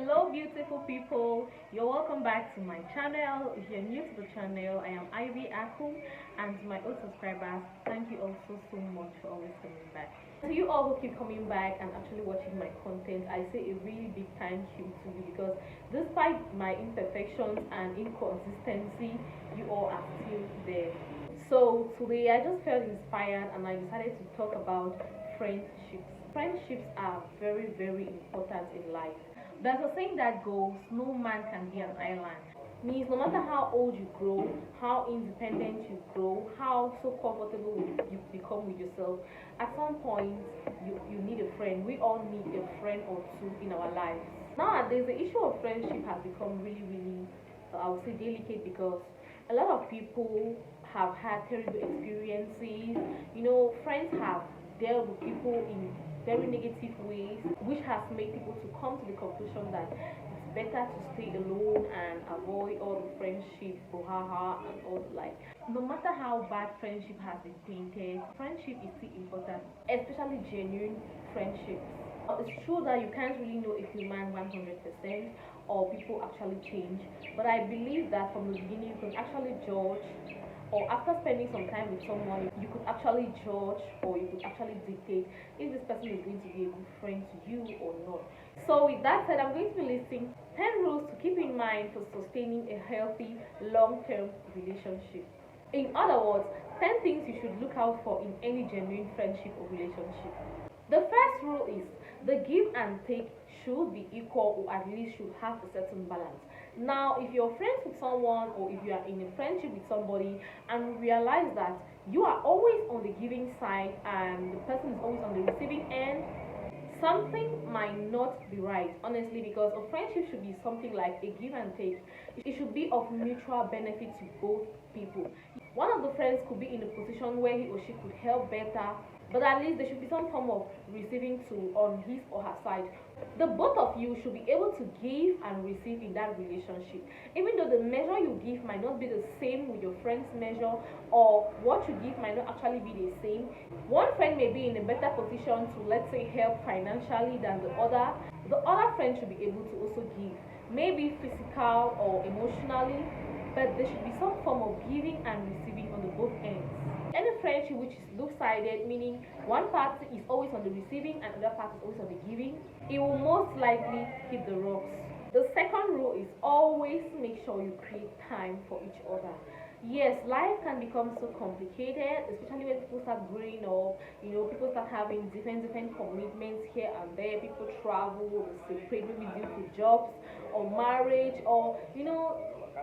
Hello beautiful people, you're welcome back to my channel. If you're new to the channel, I am Ivy Akum, and to my old subscribers, thank you also so much for always coming back. To you all who keep coming back and actually watching my content, I say a really big thank you to you, because despite my imperfections and inconsistency, you all are still there. So today I just felt inspired and I decided to talk about friendships. Friendships are very, very important in life. There's a saying that goes, no man can be an island. Means no matter how old you grow, how independent you grow, how so comfortable you become with yourself, at some point you need a friend. We all need a friend or two in our lives. Nowadays, the issue of friendship has become really, really, I would say, delicate, because a lot of people have had terrible experiences. Friends have dealt with people in very negative ways, which has made people to come to the conclusion that it's better to stay alone and avoid all the friendship, brouhaha, and all the like. No matter how bad friendship has been painted, friendship is still important, especially genuine friendships. It's true that you can't really know a human 100% or people actually change, but I believe that from the beginning you can actually judge, or after spending some time with someone, you could actually judge, or you could actually dictate if this person is going to be a good friend to you or not. So with that said, I'm going to be listing 10 rules to keep in mind for sustaining a healthy long-term relationship. In other words, 10 things you should look out for in any genuine friendship or relationship. The first rule is the give and take should be equal, or at least should have a certain balance. Now, if you're friends with someone, or if you are in a friendship with somebody and you realize that you are always on the giving side and the person is always on the receiving end, something might not be right, honestly, because a friendship should be something like a give and take. It should be of mutual benefit to both people. One of the friends could be in a position where he or she could help better, but at least there should be some form of receiving too on his or her side. The both of you should be able to give and receive in that relationship, even though the measure you give might not be the same with your friend's measure, or what you give might not actually be the same. One friend may be in a better position to, let's say, help financially than the other. The other friend should be able to also give, maybe physical or emotionally, but there should be some form of giving and receiving on the both ends. Any friendship which is two-sided, meaning one party is always on the receiving and the other party is always on the giving, it will most likely hit the rocks. The second rule is always make sure you create time for each other. Yes, life can become so complicated, especially when people start growing up. People start having different commitments here and there. People travel, they separate, maybe due to jobs or marriage, or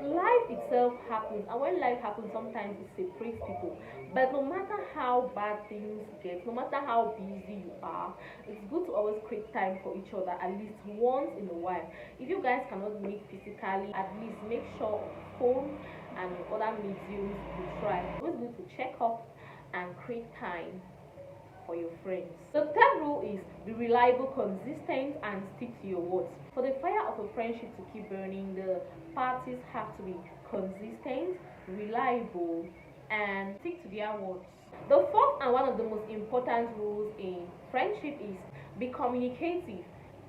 life itself happens, and when life happens, sometimes it separates people. But no matter how bad things get, no matter how busy you are, it's good to always create time for each other at least once in a while. If you guys cannot meet physically, at least make sure on phone and other mediums you try. It's always good to check up and create time for your friends. The third rule is be reliable, consistent, and stick to your words. For the fire of a friendship to keep burning, the parties have to be consistent, reliable, and stick to their words. The fourth and one of the most important rules in friendship is be communicative,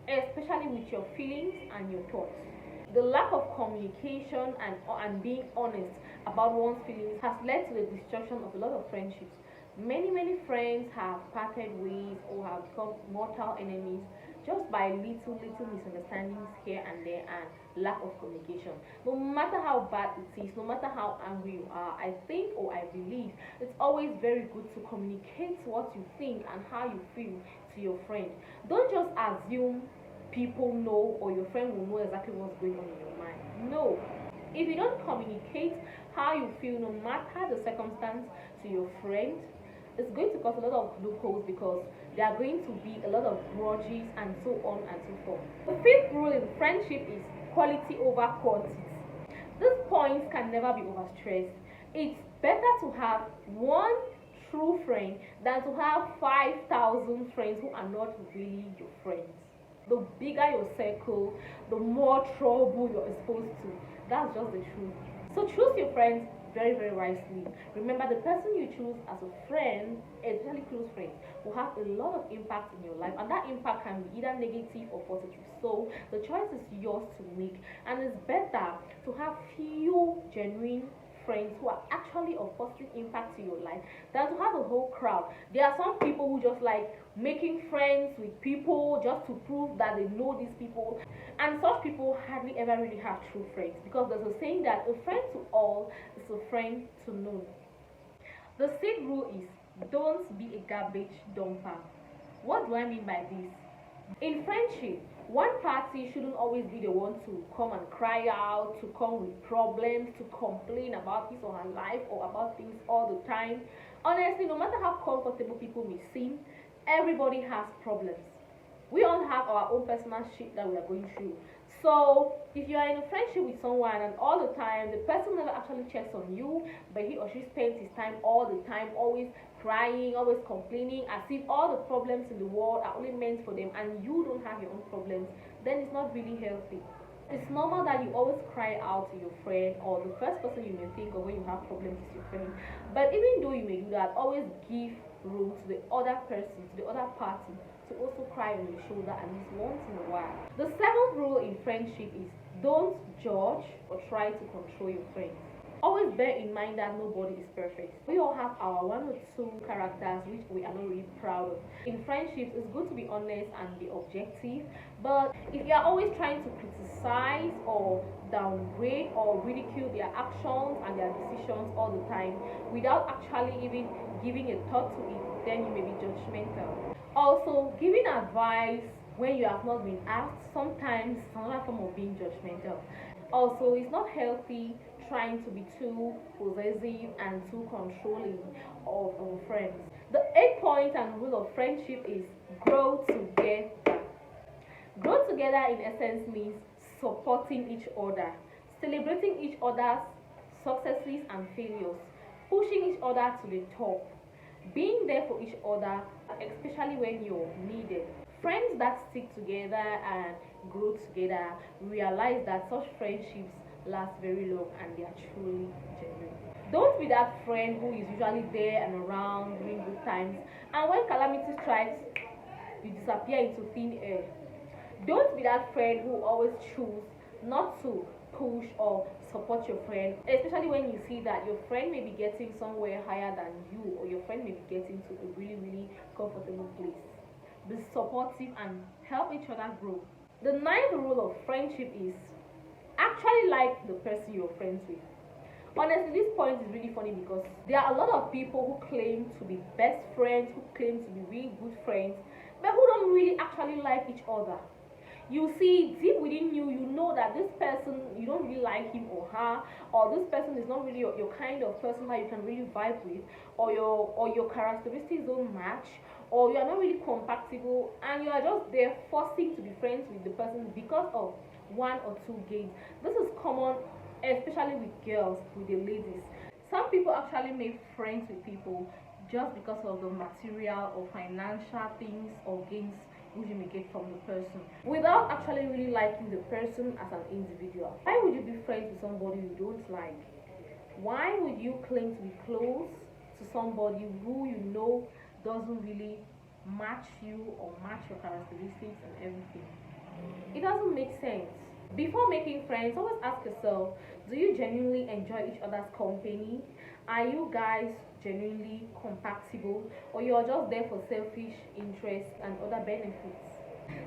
especially with your feelings and your thoughts. The lack of communication and being honest about one's feelings has led to the destruction of a lot of friendships. Many friends have parted ways or have become mortal enemies just by little misunderstandings here and there and lack of communication. No matter how bad it is, no matter how angry you are, I think, or I believe, it's always very good to communicate what you think and how you feel to your friend. Don't just assume people know, or your friend will know exactly what's going on in your mind. No. If you don't communicate how you feel, no matter the circumstance, to your friend, it's going to cause a lot of loopholes, because there are going to be a lot of grudges and so on and so forth. The fifth rule in friendship is quality over quantity. These points can never be overstressed. It's better to have one true friend than to have 5,000 friends who are not really your friends. The bigger your circle, the more trouble you're exposed to. That's just the truth. So choose your friends very, very wisely. Remember, the person you choose as a friend, especially close friends, will have a lot of impact in your life, and that impact can be either negative or positive. So the choice is yours to make, and it's better to have few genuine friends who are actually of positive impact to your life than to have a whole crowd. There are some people who just like making friends with people just to prove that they know these people, and such people hardly ever really have true friends, because there's a saying that a friend to all is a friend to none. The sixth rule is don't be a garbage dumper. What do I mean by this? In friendship, one party shouldn't always be the one to come and cry out, to come with problems, to complain about his or her life or about things all the time. Honestly, no matter how comfortable people may seem, everybody has problems. We all have our own personal shit that we are going through. So if you are in a friendship with someone and all the time the person never actually checks on you, but he or she spends his time all the time always crying, always complaining, as if all the problems in the world are only meant for them and you don't have your own problems, then it's not really healthy. It's normal that you always cry out to your friend, or the first person you may think of when you have problems is your friend. But even though you may do that, always give room to the other person, to the other party, to also cry on your shoulder at least once in a while. The seventh rule in friendship is don't judge or try to control your friends. Always bear in mind that nobody is perfect. We all have our one or two characters which we are not really proud of. In friendships, it's good to be honest and be objective, but if you are always trying to criticize or downgrade or ridicule their actions and their decisions all the time without actually even giving a thought to it, then you may be judgmental. Also, giving advice when you have not been asked sometimes is another form of being judgmental. Also, it's not healthy trying to be too possessive and too controlling of our friends. The eighth point and rule of friendship is grow together. Grow together in essence means supporting each other, celebrating each other's successes and failures, pushing each other to the top, being there for each other, especially when you're needed. Friends that stick together and grow together realize that such friendships last very long and they are truly genuine. Don't be that friend who is usually there and around during good times, and when calamity strikes, you disappear into thin air. Don't be that friend who always choose not to push or support your friend, especially when you see that your friend may be getting somewhere higher than you, or your friend may be getting to a really, really comfortable place. Be supportive and help each other grow. The ninth rule of friendship is actually like the person you're friends with. Honestly, this point is really funny because there are a lot of people who claim to be best friends, who claim to be really good friends, but who don't really actually like each other. You see deep within you, you know that this person, you don't really like him or her, or this person is not really your kind of person that you can really vibe with, or your characteristics don't match, or you are not really compatible, and you are just there forcing to be friends with the person because of one or two gains. This is common, especially with girls, with the ladies. Some people actually make friends with people just because of the material or financial things or gains which you may get from the person without actually really liking the person as an individual. Why would you be friends with somebody you don't like? Why would you claim to be close to somebody who you know doesn't really match you or match your characteristics and everything? It doesn't make sense. Before making friends, always ask yourself, do you genuinely enjoy each other's company? Are you guys genuinely compatible, or you're just there for selfish interests and other benefits?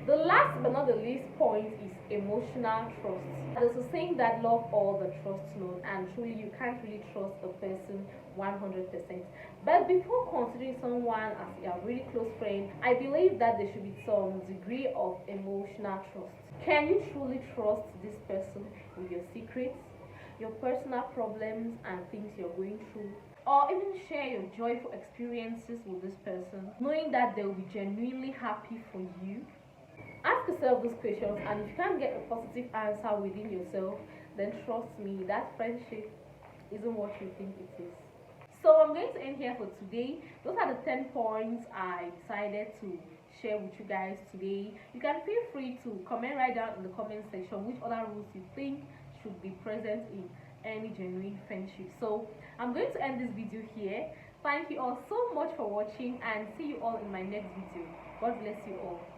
The last but not the least point is emotional trust. There's a saying that love all the trust none, and truly you can't really trust a person 100%. But before considering someone as a really close friend, I believe that there should be some degree of emotional trust. Can you truly trust this person with your secrets, your personal problems and things you're going through? Or even share your joyful experiences with this person, knowing that they'll be genuinely happy for you? Ask yourself these questions, and if you can't get a positive answer within yourself, then trust me, that friendship isn't what you think it is. So I'm going to end here for today. Those are the 10 points I decided to share with you guys today. You can feel free to comment right down in the comment section which other rules you think should be present in any genuine friendship. So I'm going to end this video here. Thank you all so much for watching, and see you all in my next video. God bless you all.